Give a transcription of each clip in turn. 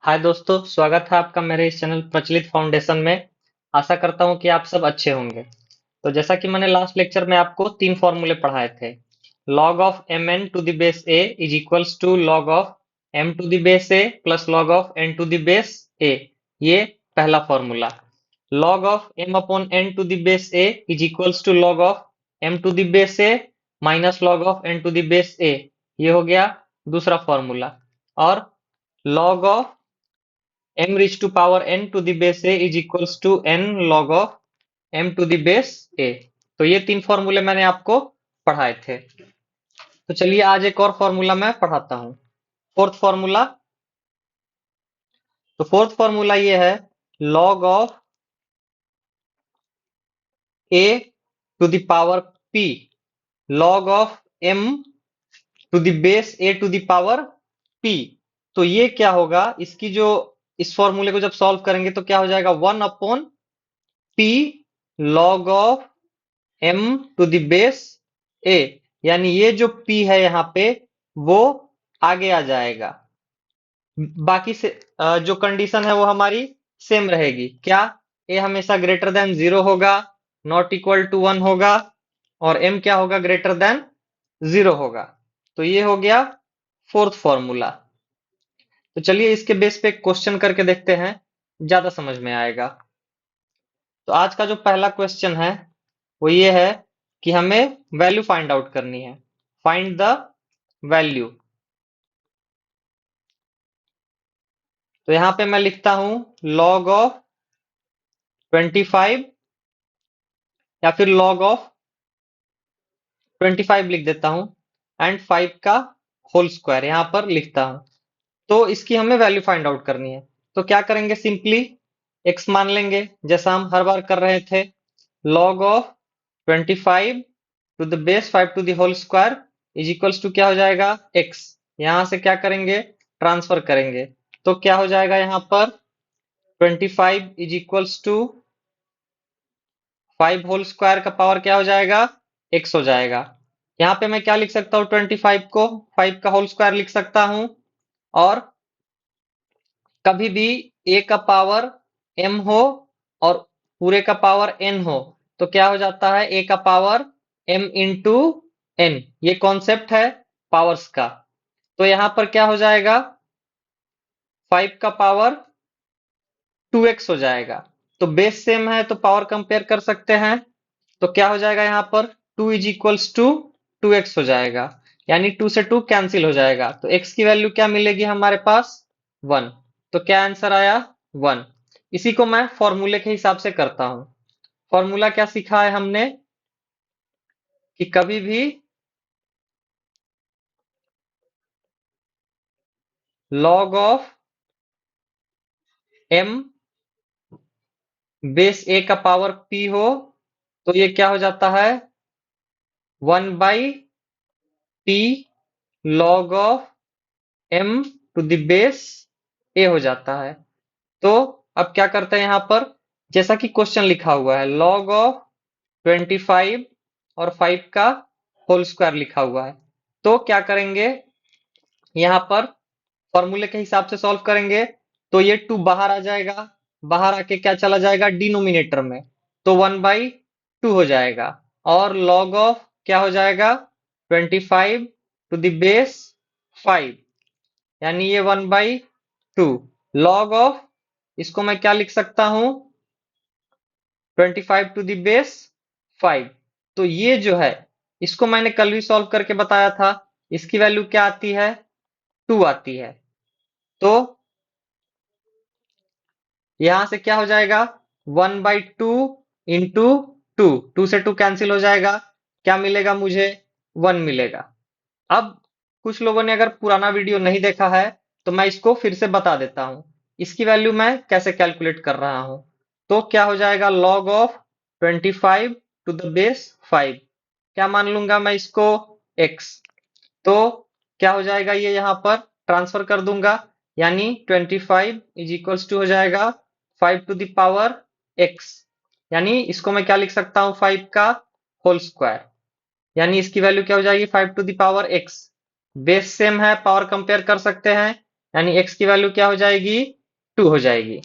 हाय दोस्तों, स्वागत है आपका मेरे इस चैनल प्रचलित फाउंडेशन में। आशा करता हूं कि आप सब अच्छे होंगे। तो जैसा कि मैंने लास्ट लेक्चर में आपको तीन फॉर्मूले पढ़ाए थे। Log of M N to the base A is equals to log of M to the base A plus log of N to the base A. ये पहला formula. Log of M upon N to the base A is equals to log of M to the base A minus log of N to the base A. ये हो गया दूसरा formula. और log of m raised to power n to the base a is equals to n log of m to the base a। तो ये तीन फॉर्मूले मैंने आपको पढ़ाए थे। तो चलिए आज एक और फॉर्मूला मैं पढ़ाता हूँ। Fourth formula. तो फोर्थ फॉर्मूला ये है log of a to the power p log of m to the base a to the power p। तो ये क्या होगा, इसकी जो इस फॉर्मूले को जब सॉल्व करेंगे तो क्या हो जाएगा, 1 upon p log of m to the base a। यानी ये जो p है यहाँ पे वो आगे आ जाएगा। बाकी से जो कंडीशन है वो हमारी सेम रहेगी। क्या, a हमेशा ग्रेटर देन 0 होगा, नॉट इक्वल टू 1 होगा, और m क्या होगा, ग्रेटर देन 0 होगा। तो ये हो गया फोर्थ फॉर्मूला। तो चलिए इसके बेस पे क्वेश्चन करके देखते हैं, ज्यादा समझ में आएगा। तो आज का जो पहला क्वेश्चन है वो ये है कि हमें वैल्यू फाइंड आउट करनी है। Find the value. तो यहां पे मैं लिखता हूं log ऑफ 25 या फिर log ऑफ 25 लिख देता हूं एंड 5 का होल स्क्वायर यहां पर लिखता हूं। तो इसकी हमें वैल्यू फाइंड आउट करनी है। तो क्या करेंगे, सिंपली x मान लेंगे जैसा हम हर बार कर रहे थे। log of 25 to the base 5 to the whole square is equals to क्या हो जाएगा, x। यहां से क्या करेंगे, ट्रांसफर करेंगे। तो क्या हो जाएगा यहाँ पर, 25 is equals to 5 whole square का पावर क्या हो जाएगा, x हो जाएगा। यहाँ पे मैं क्या लिख सकता हूँ, 25 को 5 का होल स्क्वायर लिख सकता हूँ। और कभी भी a का पावर m हो और पूरे का पावर n हो तो क्या हो जाता है, a का पावर m इंटू n। ये कॉन्सेप्ट है पावर्स का। तो यहां पर क्या हो जाएगा, 5 का पावर 2x हो जाएगा। तो बेस सेम है तो पावर कंपेयर कर सकते हैं। तो क्या हो जाएगा यहाँ पर, 2 इज इक्वल्स टू 2x हो जाएगा। यानी 2 से 2 कैंसिल हो जाएगा तो x की वैल्यू क्या मिलेगी हमारे पास, 1। तो क्या आंसर आया, 1। इसी को मैं फॉर्मूले के हिसाब से करता हूं। फॉर्मूला क्या सीखा है हमने कि कभी भी log of m base a का पावर p हो तो ये क्या हो जाता है, 1/p log of m to the base a हो जाता है। तो अब क्या करते हैं यहाँ पर, जैसा कि क्वेश्चन लिखा हुआ है log ऑफ 25 और 5 का होल स्क्वायर लिखा हुआ है। तो क्या करेंगे, यहाँ पर फॉर्मूले के हिसाब से सॉल्व करेंगे। तो ये 2 बाहर आ जाएगा, बाहर आके क्या चला जाएगा डिनोमिनेटर में, तो 1/2 हो जाएगा। और log ऑफ क्या हो जाएगा, 25 टू द बेस 5, यानी ये 1/2। log ऑफ, इसको मैं क्या लिख सकता हूं, 25 टू द बेस 5। तो ये जो है इसको मैंने कल भी सॉल्व करके बताया था। इसकी वैल्यू क्या आती है, 2 आती है। तो यहां से क्या हो जाएगा, 1/2 इंटू 2, 2 से 2 कैंसिल हो जाएगा। क्या मिलेगा मुझे, 1 मिलेगा। अब कुछ लोगों ने अगर पुराना वीडियो नहीं देखा है तो मैं इसको फिर से बता देता हूं, इसकी वैल्यू मैं कैसे कैलकुलेट कर रहा हूं। तो क्या हो जाएगा, log of 25 to the base 5, क्या मान लूंगा मैं इसको, x। तो क्या हो जाएगा, ये यहां पर ट्रांसफर कर दूंगा। यानी 25 इज इक्वल्स टू हो जाएगा 5 टू द पावर x। यानी इसको मैं क्या लिख सकता हूं, 5 का होल स्क्वायर। यानी इसकी वैल्यू क्या हो जाएगी, 5 to the power x। Base same है, पावर कंपेयर कर सकते हैं। यानी x की वैल्यू क्या हो जाएगी, 2 हो जाएगी।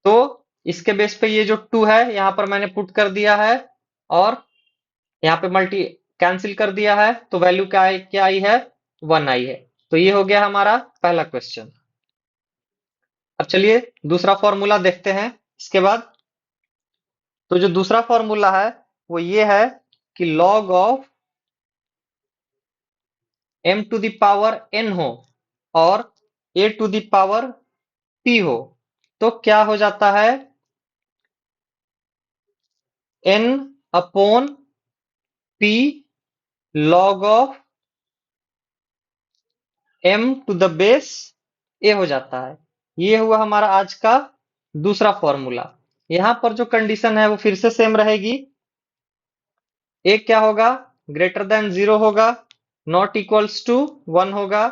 तो इसके बेस पे ये जो 2 है यहाँ पर मैंने पुट कर दिया है और यहाँ पे मल्टी कैंसिल कर दिया है, तो वैल्यू क्या आई है, 1 आई है। तो ये हो गया हमारा पहला क्वेश्चन। अब चलिए दूसरा फॉर्मूला देखते हैं इसके बाद। तो जो दूसरा फॉर्मूला है वो ये है कि log of m to the power n हो और a to the power p हो, तो क्या हो जाता है, n upon p log of m to the base a हो जाता है। ये हुआ हमारा आज का दूसरा फॉर्मूला। यहां पर जो कंडीशन है वो फिर से सेम रहेगी। a क्या होगा, ग्रेटर देन 0 होगा, नॉट इक्वल्स टू 1 होगा,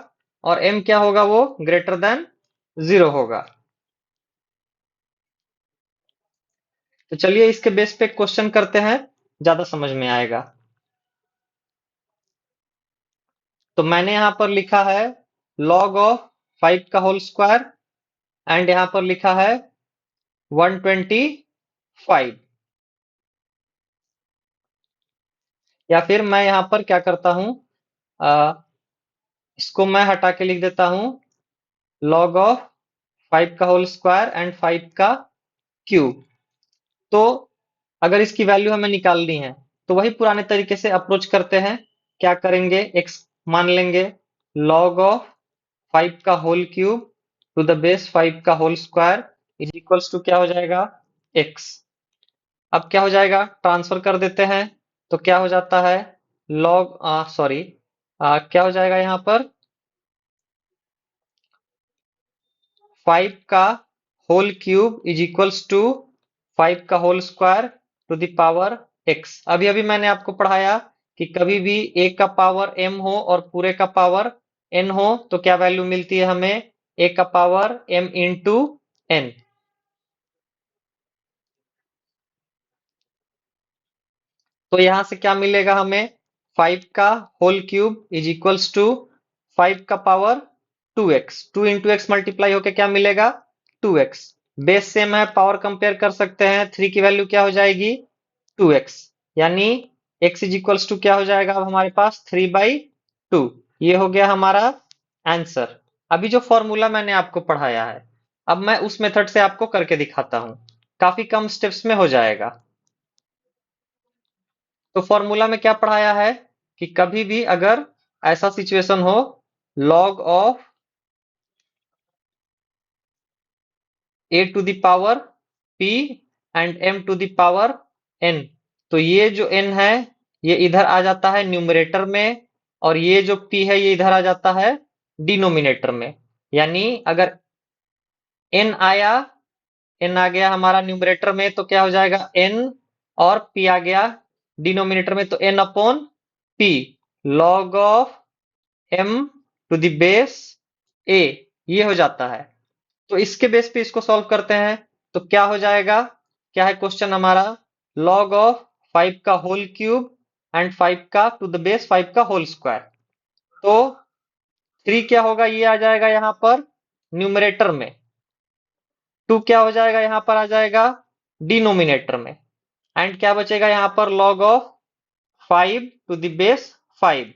और m क्या होगा, वो ग्रेटर देन 0 होगा। तो चलिए इसके बेस पे क्वेश्चन करते हैं, ज्यादा समझ में आएगा। तो मैंने यहां पर लिखा है log ऑफ 5 का होल स्क्वायर एंड यहां पर लिखा है 125। या फिर मैं यहां पर क्या करता हूं, इसको मैं हटा के लिख देता हूं log ऑफ 5 का होल स्क्वायर एंड 5 का क्यूब। तो अगर इसकी वैल्यू हमें निकालनी है तो वही पुराने तरीके से अप्रोच करते हैं। क्या करेंगे, x मान लेंगे, log ऑफ 5 का whole cube to the base 5 का whole square is equals to क्या हो जाएगा, x। अब क्या हो जाएगा, ट्रांसफर कर देते हैं, तो क्या हो जाता है, log सॉरी क्या हो जाएगा यहाँ पर, 5 का whole cube is equals to 5 का whole square to the power x। अभी अभी मैंने आपको पढ़ाया कि कभी भी a का पावर m हो और पूरे का पावर n हो तो क्या वैल्यू मिलती है हमें, a का पावर m इंटू n। तो यहां से क्या मिलेगा हमें, 5 का whole cube is equals to 5 का power 2x, 2 into x multiply होके क्या मिलेगा, 2x। बेस सेम है, पावर कंपेयर कर सकते हैं, 3 की वैल्यू क्या हो जाएगी, 2x। यानी x इज इक्वल्स टू क्या हो जाएगा अब हमारे पास, 3/2। ये हो गया हमारा आंसर। अभी जो फॉर्मूला मैंने आपको पढ़ाया है, अब मैं उस मेथड से आपको करके दिखाता हूं, काफी कम स्टेप्स में हो जाएगा। तो फॉर्मूला में क्या पढ़ाया है कि कभी भी अगर ऐसा सिचुएशन हो, log of a to the power p and m to the power n, तो ये जो n है ये इधर आ जाता है न्यूमरेटर में, और ये जो p है ये इधर आ जाता है डिनोमिनेटर में। यानी अगर n आया, n आ गया हमारा न्यूमरेटर में तो क्या हो जाएगा n, और p आ गया डिनोमिनेटर में तो n upon p log of m to the base a, ये हो जाता है। तो इसके बेस पे इसको सॉल्व करते हैं, तो क्या हो जाएगा, क्या है क्वेश्चन हमारा, log ऑफ 5 का होल क्यूब एंड 5 का टू द बेस 5 का होल स्क्वायर। तो 3 क्या होगा, ये आ जाएगा यहाँ पर न्यूमरेटर में, 2 क्या हो जाएगा यहाँ पर आ जाएगा डिनोमिनेटर में, एंड क्या बचेगा यहाँ पर log of 5 to the base 5।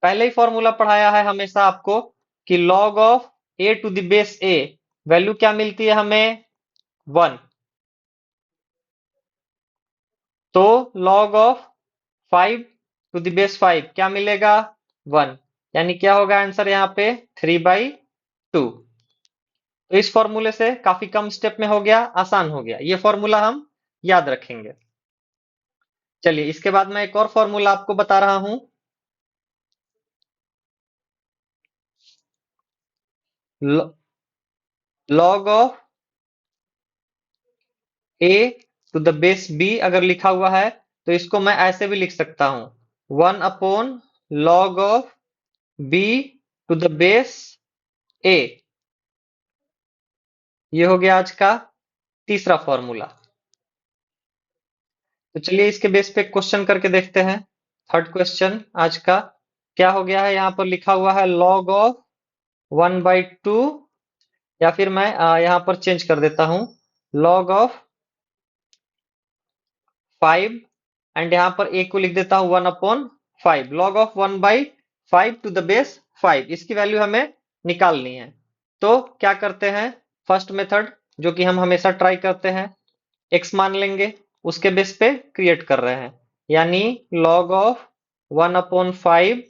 पहले ही फॉर्मूला पढ़ाया है हमेशा आपको कि log of a to the base a value क्या मिलती है हमें, 1। तो log of 5 to the base 5 क्या मिलेगा, 1। यानी क्या होगा आंसर यहाँ पे, 3/2। तो इस फॉर्मूले से काफी कम स्टेप में हो गया, आसान हो गया, ये फॉर्मूला हम याद रखेंगे। चलिए इसके बाद मैं एक और फॉर्मूला आपको बता रहा हूं, log of a to the base b अगर लिखा हुआ है तो इसको मैं ऐसे भी लिख सकता हूं, 1 upon log of b to the base a। ये हो गया आज का तीसरा फॉर्मूला। तो चलिए इसके बेस पे क्वेश्चन करके देखते हैं। थर्ड क्वेश्चन आज का क्या हो गया है, यहाँ पर लिखा हुआ है log ऑफ 1/2, या फिर मैं यहाँ पर चेंज कर देता हूँ, लॉग ऑफ 5, एंड यहाँ पर a को लिख देता हूँ 1/5, log of 1/5 to the base 5, इसकी वैल्यू हमें निकालनी है। तो क्या करते हैं, फर्स्ट मेथड जो कि हम हमेशा ट्राई करते हैं, x मान लेंगे, उसके बेस पे क्रिएट कर रहे हैं, यानी log of 1/5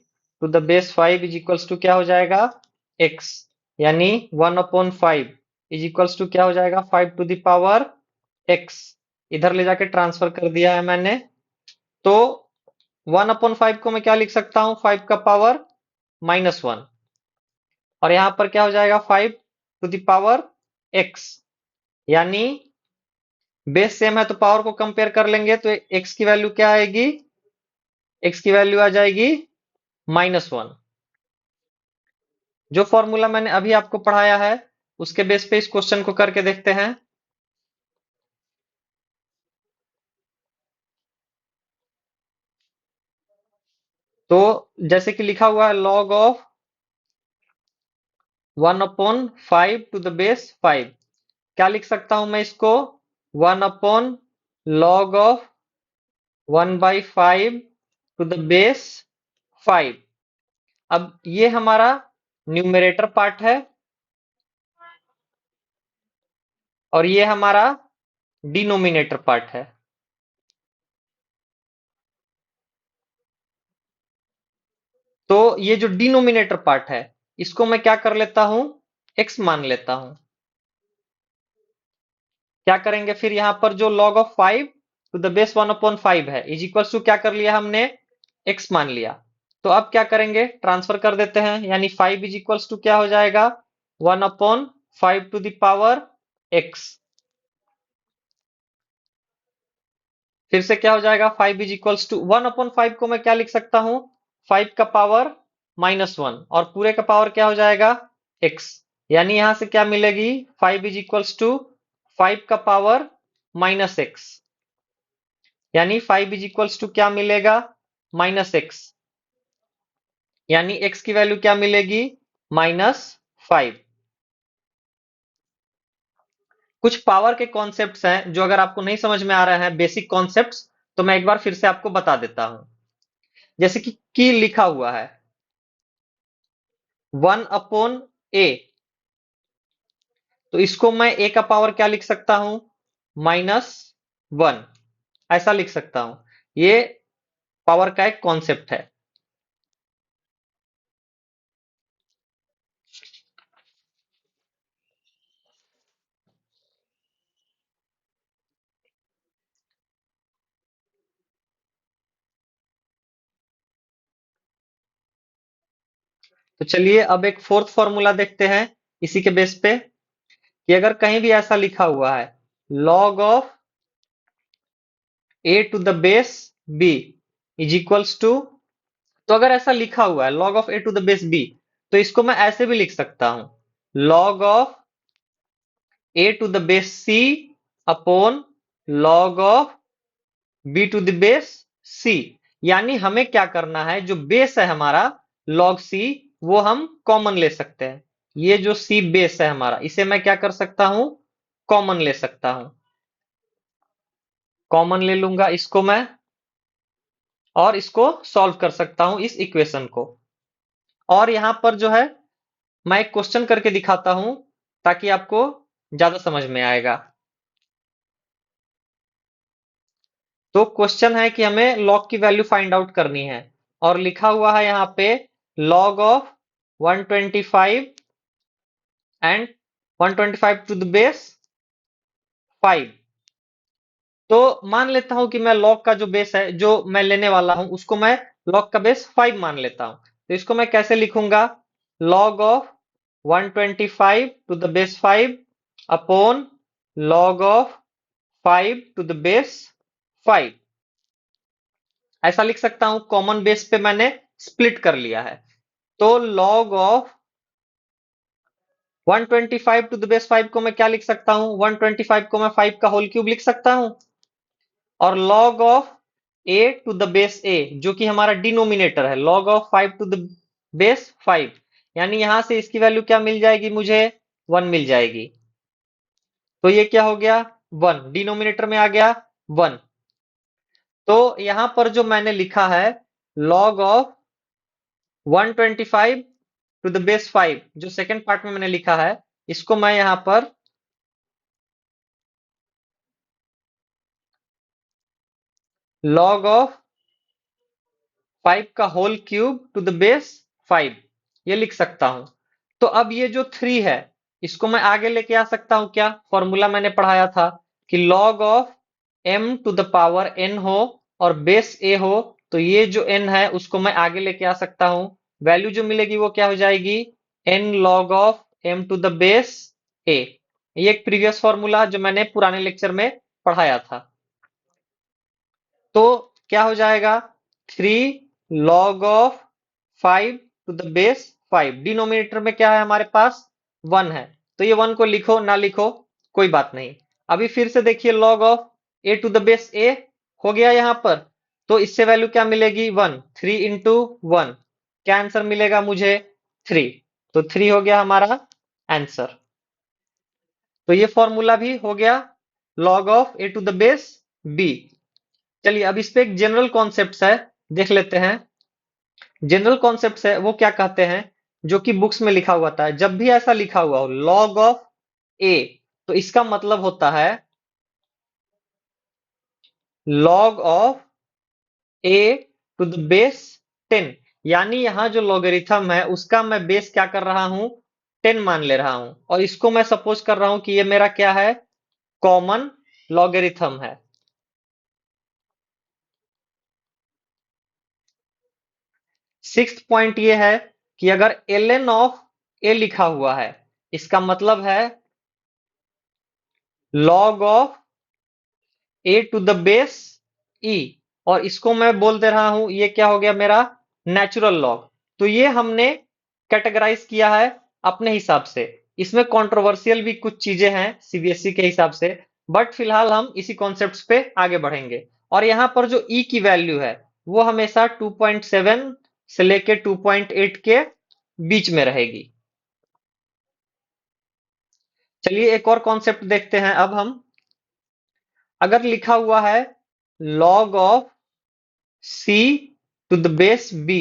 to the base 5 is equals to क्या हो जाएगा, x, यानी 1/5 इज इक्वल्स टू क्या हो जाएगा, 5 टू द पावर x, इधर ले जाके ट्रांसफर कर दिया है मैंने। तो 1/5 को मैं क्या लिख सकता हूँ, 5 का पावर -1, और यहाँ पर क्या हो जाएगा, 5 टू द पावर x, यानी बेस सेम है तो पावर को कंपेयर कर लेंगे, तो x की वैल्यू क्या आएगी, x की वैल्यू आ जाएगी -1। जो फॉर्मूला मैंने अभी आपको पढ़ाया है उसके बेस पे इस क्वेश्चन को करके देखते हैं। तो जैसे कि लिखा हुआ है log of 1/5 to the base 5, क्या लिख सकता हूं मैं इसको, 1/log of 1/5 to the base 5। अब ये हमारा न्यूमरेटर पार्ट है और ये हमारा डिनोमिनेटर पार्ट है। तो ये जो डिनोमिनेटर पार्ट है इसको मैं क्या कर लेता हूं, x मान लेता हूं। क्या करेंगे फिर, यहाँ पर जो log of 5 to the base 1/5 है इज इक्वल टू क्या कर लिया हमने, x मान लिया। तो अब क्या करेंगे, ट्रांसफर कर देते हैं, यानी 5 इज इक्वल टू क्या हो जाएगा, 1/5 टू द पावर x, फिर से क्या हो जाएगा, 5 इज इक्वल्स टू 1/5 को मैं क्या लिख सकता हूं, 5 का पावर -1, और पूरे का पावर क्या हो जाएगा, x, यानी यहां से क्या मिलेगी, 5 इज इक्वल्स टू 5 का पावर -x, यानी 5 इज इक्वल्स टू क्या मिलेगा, -x, यानी x की वैल्यू क्या मिलेगी, -5। कुछ पावर के कॉन्सेप्ट्स हैं जो अगर आपको नहीं समझ में आ रहे हैं, बेसिक कॉन्सेप्ट्स, तो मैं एक बार फिर से आपको बता देता हूं। जैसे कि लिखा हुआ है 1/a, तो इसको मैं a का पावर क्या लिख सकता हूं, -1, ऐसा लिख सकता हूं। ये पावर का एक कॉन्सेप्ट है। तो चलिए अब एक फोर्थ फॉर्मूला देखते हैं इसी के बेस पे, कि अगर कहीं भी ऐसा लिखा हुआ है log of a to the base b is equals to, तो अगर ऐसा लिखा हुआ है log of a to the base b, तो इसको मैं ऐसे भी लिख सकता हूं, log of a to the base c upon log of b to the base c, यानी हमें क्या करना है, जो बेस है हमारा log c, वो हम कॉमन ले सकते हैं। ये जो c बेस है हमारा, इसे मैं क्या कर सकता हूं, कॉमन ले सकता हूं। कॉमन ले लूंगा इसको मैं, और इसको सॉल्व कर सकता हूं इस इक्वेशन को। और यहां पर जो है मैं एक क्वेश्चन करके दिखाता हूं ताकि आपको ज्यादा समझ में आएगा। तो क्वेश्चन है कि हमें log की वैल्यू फाइंड आउट करनी है, और लिखा हुआ है यहाँ पे log of 125 and 125 to the base 5। तो मान लेता हूं कि मैं log का जो बेस है जो मैं लेने वाला हूं उसको मैं log का बेस 5 मान लेता हूं। तो इसको मैं कैसे लिखूंगा, log of 125 to the base 5 upon log of 5 to the base 5, ऐसा लिख सकता हूं। कॉमन बेस पे मैंने स्प्लिट कर लिया है, तो log of 125 to the base 5 को मैं क्या लिख सकता हूं, 125 को मैं 5 का होल क्यूब लिख सकता हूं, और log of a to the base a जो कि हमारा डिनोमिनेटर है, log of 5 to the base 5, यानी यहां से इसकी वैल्यू क्या मिल जाएगी मुझे, 1 मिल जाएगी। तो ये क्या हो गया, 1 डिनोमिनेटर में आ गया 1। तो यहां पर जो मैंने लिखा है log of 125 to the base 5, जो सेकंड पार्ट में मैंने लिखा है, इसको मैं यहां पर log ऑफ 5 का whole cube to the base 5 ये लिख सकता हूं। तो अब ये जो 3 है, इसको मैं आगे लेके आ सकता हूं क्या, फॉर्मूला मैंने पढ़ाया था कि log of m to the power n हो और बेस a हो, तो ये जो n है उसको मैं आगे लेके आ सकता हूं। वैल्यू जो मिलेगी वो क्या हो जाएगी, n log of m to the base a। ये एक प्रीवियस फॉर्मूला जो मैंने पुराने लेक्चर में पढ़ाया था। तो क्या हो जाएगा, 3 log of 5 to the base 5। Denominator में क्या है हमारे पास, 1 है, तो ये 1 को लिखो ना लिखो कोई बात नहीं। अभी फिर से देखिए log of a to the base a हो गया यहां पर, तो इससे वैल्यू क्या मिलेगी, 1। 3 इंटू 1, क्या आंसर मिलेगा मुझे, 3। तो 3 हो गया हमारा आंसर। तो ये फॉर्मूला भी हो गया log of a to the base b। चलिए अब इस पे एक जनरल कॉन्सेप्ट है, देख लेते हैं। जनरल कॉन्सेप्ट है वो क्या कहते हैं, जो कि बुक्स में लिखा हुआ था, जब भी ऐसा लिखा हुआ हो log ऑफ a, तो इसका मतलब होता है log of a to the base 10। यानी यहां जो लॉगरिथम है उसका मैं बेस क्या कर रहा हूं, 10 मान ले रहा हूं, और इसको मैं सपोज कर रहा हूं कि ये मेरा क्या है, कॉमन लॉगरिथम है। सिक्स्थ पॉइंट ये है कि अगर ln ऑफ a लिखा हुआ है, इसका मतलब है log of a to the base e, और इसको मैं बोल दे रहा हूं ये क्या हो गया मेरा, नेचुरल लॉग। तो ये हमने कैटेगराइज किया है अपने हिसाब से। इसमें कंट्रोवर्शियल भी कुछ चीजें हैं सीबीएसई के हिसाब से, बट फिलहाल हम इसी कॉन्सेप्ट्स पे आगे बढ़ेंगे। और यहाँ पर जो e की वैल्यू है वो हमेशा 2.7 से लेके 2.8 के बीच में रहेगी। चलिए एक और कॉन्सेप्ट देखते हैं अब हम। अगर लिखा हुआ है log of c to the base b,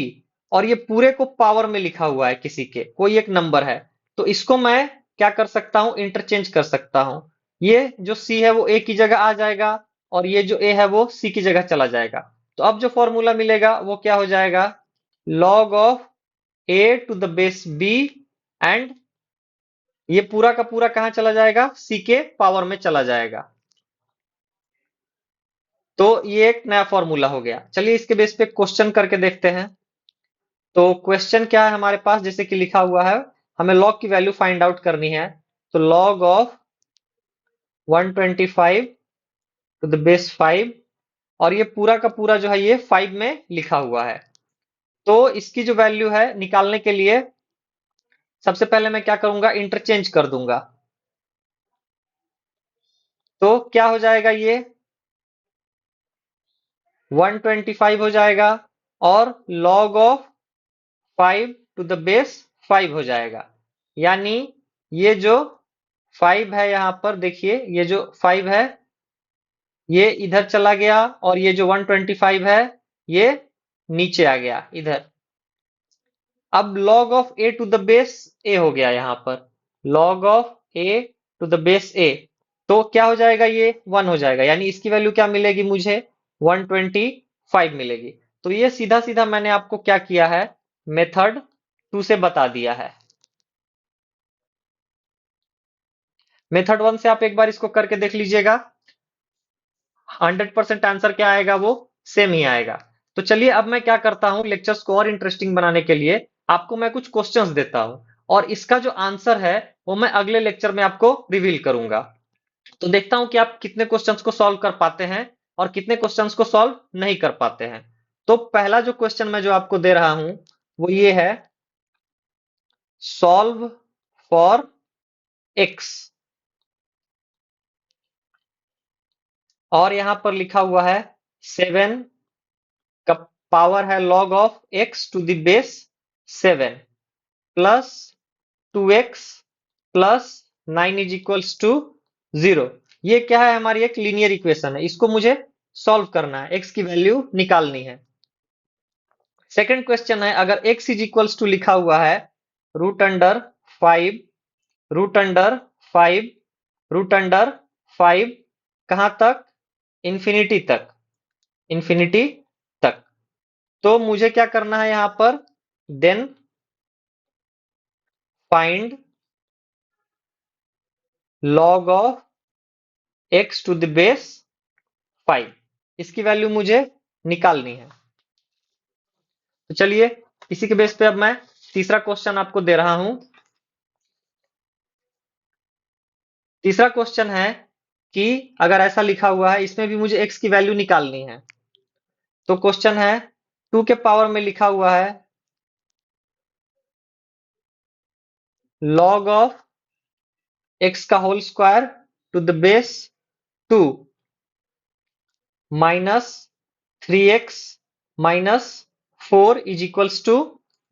और ये पूरे को पावर में लिखा हुआ है, किसी के कोई एक नंबर है, तो इसको मैं क्या कर सकता हूं, इंटरचेंज कर सकता हूं। ये जो c है वो a की जगह आ जाएगा, और ये जो a है वो c की जगह चला जाएगा। तो अब जो फॉर्मूला मिलेगा वो क्या हो जाएगा, log of a to the base b, and ये पूरा का पूरा कहां चला जाएगा, c के पावर में चला जाएगा। तो ये एक नया फॉर्मूला हो गया। चलिए इसके बेस पे क्वेश्चन करके देखते हैं। तो क्वेश्चन क्या है हमारे पास, जैसे कि लिखा हुआ है हमें log की वैल्यू फाइंड आउट करनी है। तो log of 125 to the base 5, और ये पूरा का पूरा जो है ये 5 में लिखा हुआ है। तो इसकी जो वैल्यू है निकालने के लिए सबसे पहले मैं क्या करूंगा, इंटरचेंज कर दूंगा। तो क्या हो जाएगा, ये 125 हो जाएगा, और log of 5 to the base 5 हो जाएगा। यानी ये जो 5 है यहां पर देखिए, ये जो 5 है ये इधर चला गया, और ये जो 125 है ये नीचे आ गया इधर। अब log of a to the base a हो गया यहां पर, log of a to the base a। तो क्या हो जाएगा, ये 1 हो जाएगा, यानी इसकी वैल्यू क्या मिलेगी मुझे, 125 मिलेगी। तो ये सीधा सीधा मैंने आपको क्या किया है, मेथड 2 से बता दिया है। मेथड 1 से आप एक बार इसको करके देख लीजिएगा, 100% आंसर क्या आएगा, वो सेम ही आएगा। तो चलिए अब मैं क्या करता हूं, लेक्चर्स को और इंटरेस्टिंग बनाने के लिए आपको मैं कुछ क्वेश्चंस देता हूं, और इसका जो आंसर है वो मैं अगले लेक्चर में आपको रिवील करूंगा। तो देखता हूं कि आप कितने क्वेश्चंस को सॉल्व कर पाते हैं और कितने क्वेश्चंस को सॉल्व नहीं कर पाते हैं। तो पहला जो क्वेश्चन मैं जो आपको दे रहा हूं वो ये है, सॉल्व फॉर एक्स, और यहां पर लिखा हुआ है 7 का पावर है log of x to the base 7। Plus 2x plus 9 is equals to 0। ये क्या है, हमारी एक लीनियर इक्वेशन है, इसको मुझे सॉल्व करना है, x की वैल्यू निकालनी है। सेकंड क्वेश्चन है, अगर x इज इक्वल्स टू लिखा हुआ है root under 5 root under 5 root under 5 कहां तक, इंफिनिटी तक, इंफिनिटी तक। तो मुझे क्या करना है यहां पर, then find log of x to the base 5, इसकी वैल्यू मुझे निकालनी है। तो चलिए इसी के बेस पे अब मैं तीसरा क्वेश्चन आपको दे रहा हूं। तीसरा क्वेश्चन है कि अगर ऐसा लिखा हुआ है, इसमें भी मुझे x की वैल्यू निकालनी है। तो क्वेश्चन है 2 के पावर में लिखा हुआ है log ऑफ x का whole square to the base 2 minus 3x minus 4 is equals to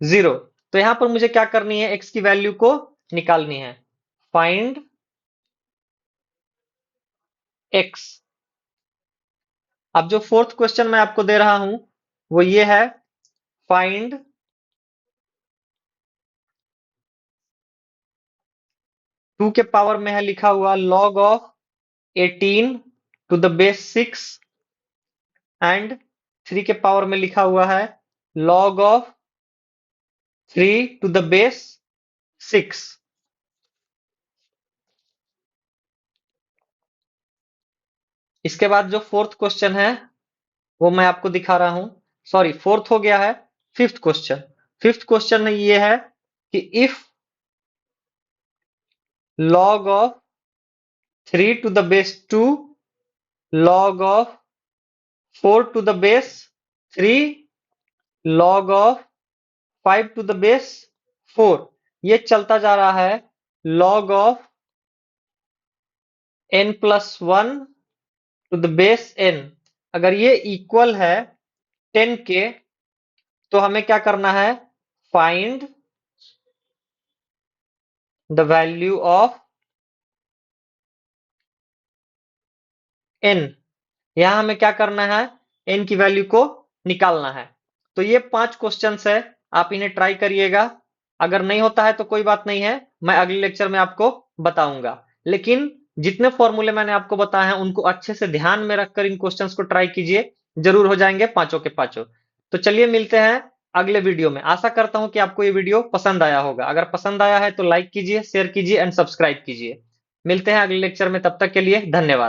0। तो यहां पर मुझे क्या करनी है, x की वैल्यू को निकालनी है। Find x। अब जो फोर्थ क्वेश्चन मैं आपको दे रहा हूं वो ये है, फाइंड टू के पावर में है लिखा हुआ log of 18 to the base 6 and 3 के पावर में लिखा हुआ है log of 3 to the base 6। इसके बाद जो फोर्थ क्वेश्चन है वो मैं आपको दिखा रहा हूं। सॉरी, फोर्थ हो गया है, फिफ्थ क्वेश्चन। फिफ्थ क्वेश्चन ये है कि if log of 3 to the base 2 log of 4 to the base 3 log of 5 to the base 4, ये चलता जा रहा है log of n plus 1 to the base n। अगर ये इक्वल है 10 के, तो हमें क्या करना है, find the value of n। यहां हमें क्या करना है, n की वैल्यू को निकालना है। तो ये 5 क्वेश्चंस है, आप इन्हें ट्राई करिएगा। अगर नहीं होता है तो कोई बात नहीं है, मैं अगले लेक्चर में आपको बताऊंगा। लेकिन जितने फॉर्मूले मैंने आपको बताए हैं उनको अच्छे से ध्यान में रखकर इन क्वेश्चंस को ट्राई कीजिए, जरूर हो जाएंगे पांचों के पांचों। तो चलिए मिलते हैं अगले वीडियो में। आशा करता हूं कि आपको ये वीडियो पसंद आया होगा। अगर पसंद आया है तो लाइक कीजिए, शेयर कीजिए एंड सब्सक्राइब कीजिए। मिलते हैं अगले लेक्चर में, तब तक के लिए धन्यवाद।